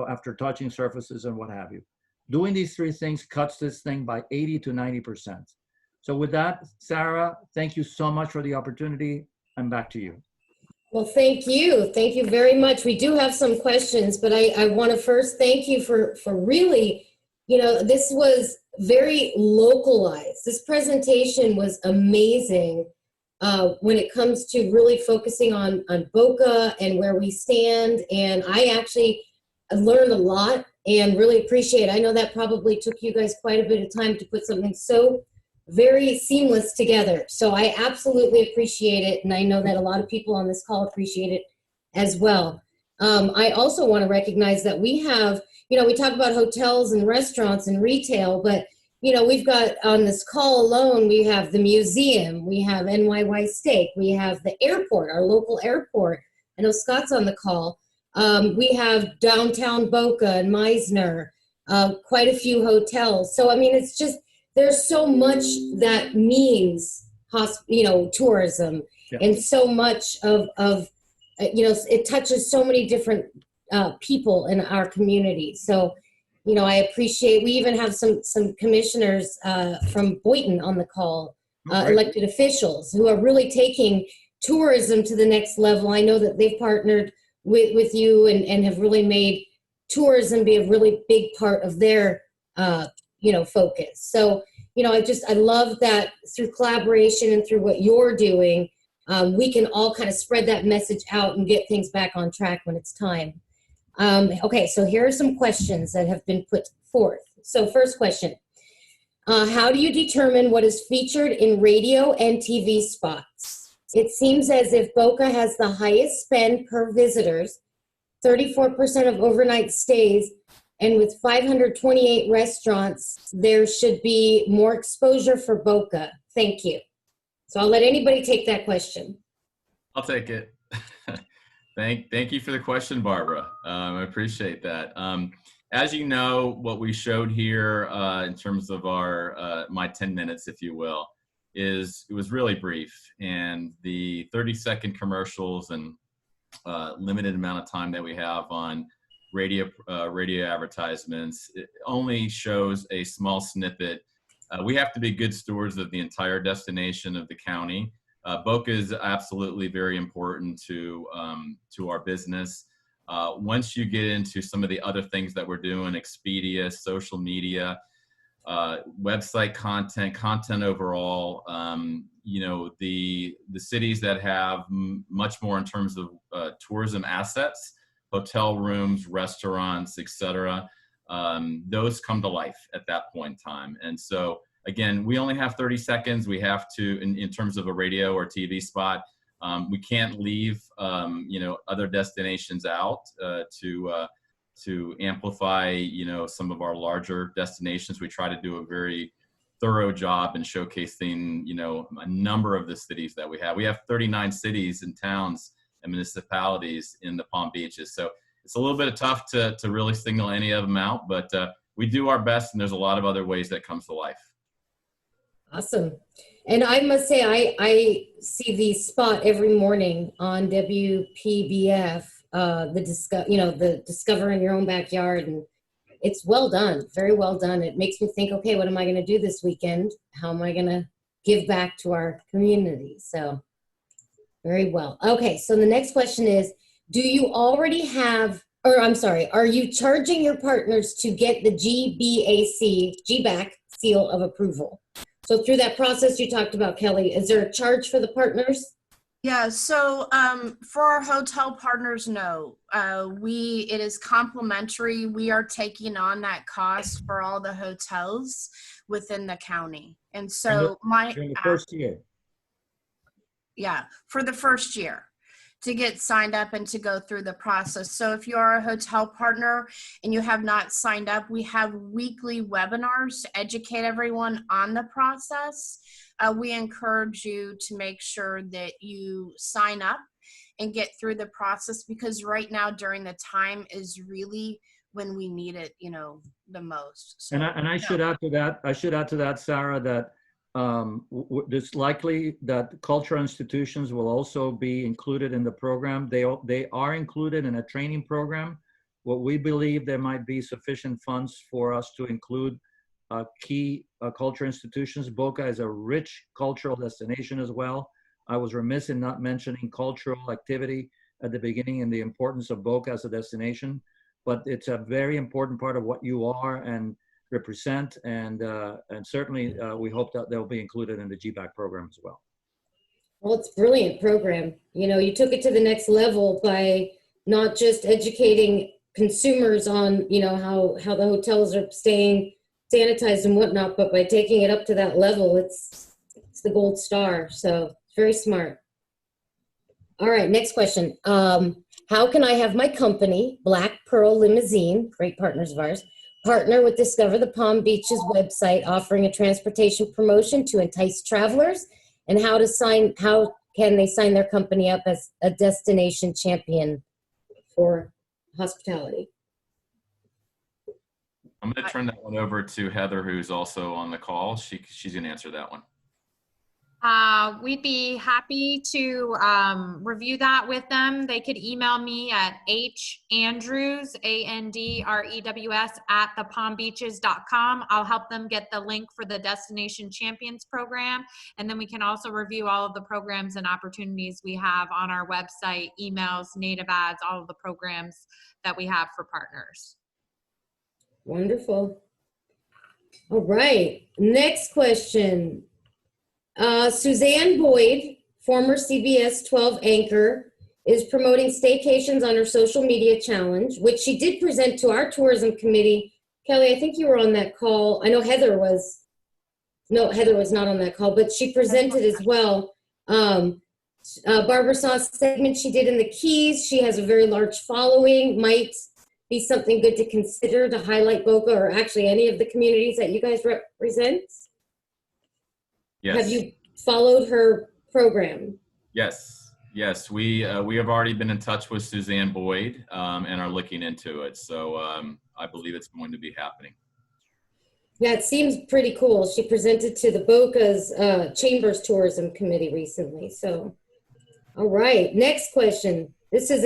after touching surfaces and what have you. Doing these three things cuts this thing by 80 to 90%. So with that, Sarah, thank you so much for the opportunity, and back to you.
Well, thank you. Thank you very much. We do have some questions, but I want to first thank you for really, you know, this was very localized. This presentation was amazing when it comes to really focusing on Boca and where we stand. And I actually learned a lot and really appreciate it. I know that probably took you guys quite a bit of time to put something so very seamless together. So I absolutely appreciate it. And I know that a lot of people on this call appreciate it as well. I also want to recognize that we have, you know, we talk about hotels and restaurants and retail, but, you know, we've got on this call alone, we have the museum, we have NYY Steak, we have the airport, our local airport. I know Scott's on the call. We have downtown Boca and Meisner, quite a few hotels. So, I mean, it's just, there's so much that means, you know, tourism, and so much of you know, it touches so many different people in our community. So, you know, I appreciate, we even have some commissioners from Boynton on the call, elected officials who are really taking tourism to the next level. I know that they've partnered with you and have really made tourism be a really big part of their you know, focus. So, you know, I love that through collaboration and through what you're doing, we can all kind of spread that message out and get things back on track when it's time. Okay, so here are some questions that have been put forth. So first question, how do you determine what is featured in radio and TV spots? It seems as if Boca has the highest spend per visitors, 34% of overnight stays, and with 528 restaurants, there should be more exposure for Boca. Thank you. So I'll let anybody take that question.
I'll take it. Thank you for the question, Barbara. I appreciate that. As you know, what we showed here in terms of our my 10 minutes, if you will, it was really brief, and the 30-second commercials and limited amount of time that we have on radio advertisements, it only shows a small snippet. We have to be good stewards of the entire destination of the county. Boca is absolutely very important to our business. Once you get into some of the other things that we're doing, Expedia, social media, website content overall. You know, the cities that have much more in terms of tourism assets, hotel rooms, restaurants, etc. Those come to life at that point in time. And so, again, we only have 30 seconds. We have to, in terms of a radio or TV spot, we can't leave, you know, other destinations out to amplify, you know, some of our larger destinations. We try to do a very thorough job in showcasing, you know, a number of the cities that we have. We have 39 cities and towns and municipalities in the Palm Beaches. So it's a little bit tough to really signal any of them out, but we do our best, and there's a lot of other ways that comes to life.
Awesome. And I must say, I see the spot every morning on WPBF, the Discover in Your Own Backyard, and it's well done, very well done. It makes me think, okay, what am I going to do this weekend? How am I going to give back to our community? So very well. Okay, so the next question is, do you already have, or I'm sorry, are you charging your partners to get the GBAC seal of approval? So through that process you talked about, Kelly, is there a charge for the partners?
Yeah, so for our hotel partners, no. It is complimentary. We are taking on that cost for all the hotels within the county. And so
during the first year.
Yeah, for the first year to get signed up and to go through the process. So if you are a hotel partner and you have not signed up, we have weekly webinars to educate everyone on the process. We encourage you to make sure that you sign up and get through the process, because right now during the time is really when we need it, you know, the most. So,
I should add to that, Sarah, that it's likely that cultural institutions will also be included in the program. They are included in a training program. What we believe there might be sufficient funds for us to include key cultural institutions. Boca is a rich cultural destination as well. I was remiss in not mentioning cultural activity at the beginning and the importance of Boca as a destination, but it's a very important part of what you are and represent, and certainly we hope that they'll be included in the GBAC program as well.
Well, it's a brilliant program. You know, you took it to the next level by not just educating consumers on, you know, how the hotels are staying sanitized and whatnot, but by taking it up to that level, it's the gold star. So very smart. All right, next question. How can I have my company, Black Pearl Limousine, great partners of ours, partner with Discover the Palm Beaches website offering a transportation promotion to entice travelers, and how can they sign their company up as a destination champion for hospitality?
I'm going to turn that one over to Heather, who's also on the call. She's going to answer that one.
We'd be happy to review that with them. They could email me at handrews, ANDREWS, @thepalmbeaches.com. I'll help them get the link for the Destination Champions program. And then we can also review all of the programs and opportunities we have on our website, emails, native ads, all of the programs that we have for partners.
Wonderful. All right, next question. Suzanne Boyd, former CBS 12 anchor, is promoting staycations on her social media challenge, which she did present to our tourism committee. Kelly, I think you were on that call. I know Heather was not on that call, but she presented as well. Barbara saw a segment she did in the Keys. She has a very large following. Might be something good to consider to highlight Boca, or actually any of the communities that you guys represent.
Yes.
Have you followed her program?
Yes. We have already been in touch with Suzanne Boyd and are looking into it. So I believe it's going to be happening.
Yeah, it seems pretty cool. She presented to the Boca's Chambers Tourism Committee recently. So, all right, next question. This is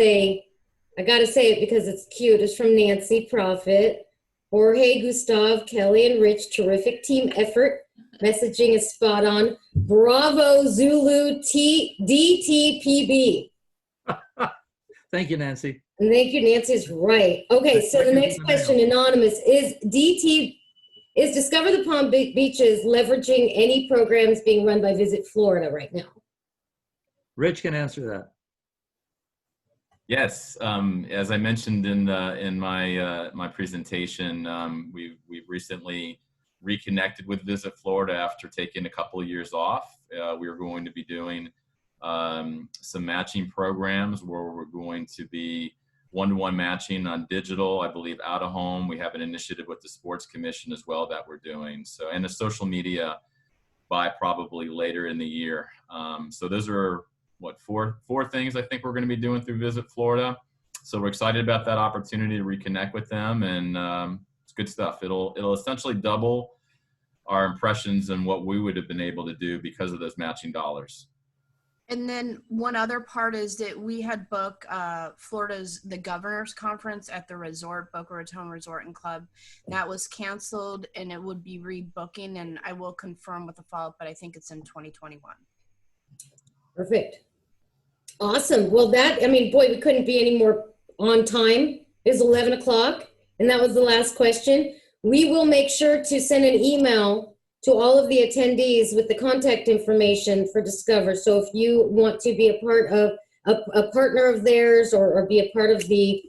I got to say it because it's cute. It's from Nancy Prophet. Jorge, Gustav, Kelly, and Rich, terrific team effort. Messaging is spot on. Bravo, Zulu, DTPB.
Thank you, Nancy.
And thank you, Nancy's right. Okay, so the next question, anonymous, is Is Discover the Palm Beaches leveraging any programs being run by Visit Florida right now?
Rich can answer that.
Yes, as I mentioned in my my presentation, we've recently reconnected with Visit Florida after taking a couple of years off. We are going to be doing some matching programs where we're going to be one-to-one matching on digital, I believe out of home. We have an initiative with the Sports Commission as well that we're doing. So, and the social media by probably later in the year. So those are what, four things I think we're going to be doing through Visit Florida. So we're excited about that opportunity to reconnect with them, and it's good stuff. It'll essentially double our impressions and what we would have been able to do because of those matching dollars.
And then one other part is that we had booked the Governor's Conference at the resort, Boca Raton Resort and Club. That was canceled, and it would be rebooking, and I will confirm with a follow-up, but I think it's in 2021.
Perfect. Awesome. Well, boy, we couldn't be any more on time. It was 11 o'clock, and that was the last question. We will make sure to send an email to all of the attendees with the contact information for Discover. So if you want to be a part of a partner of theirs, or be a part of the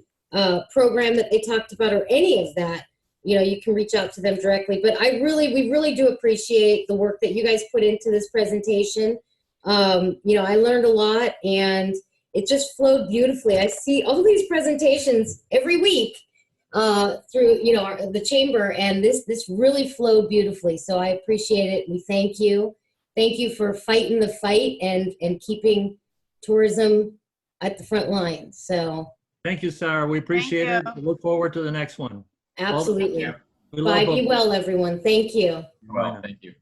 program that they talked about, or any of that, you can reach out to them directly. But we really do appreciate the work that you guys put into this presentation. I learned a lot, and it just flowed beautifully. I see all these presentations every week through the chamber, and this really flowed beautifully. So I appreciate it. We thank you. Thank you for fighting the fight and keeping tourism at the front line. So
thank you, Sarah. We appreciate it. We look forward to the next one.
Absolutely.
We love
Bye.
Boca.
Be well, everyone. Thank you.
Well, thank you.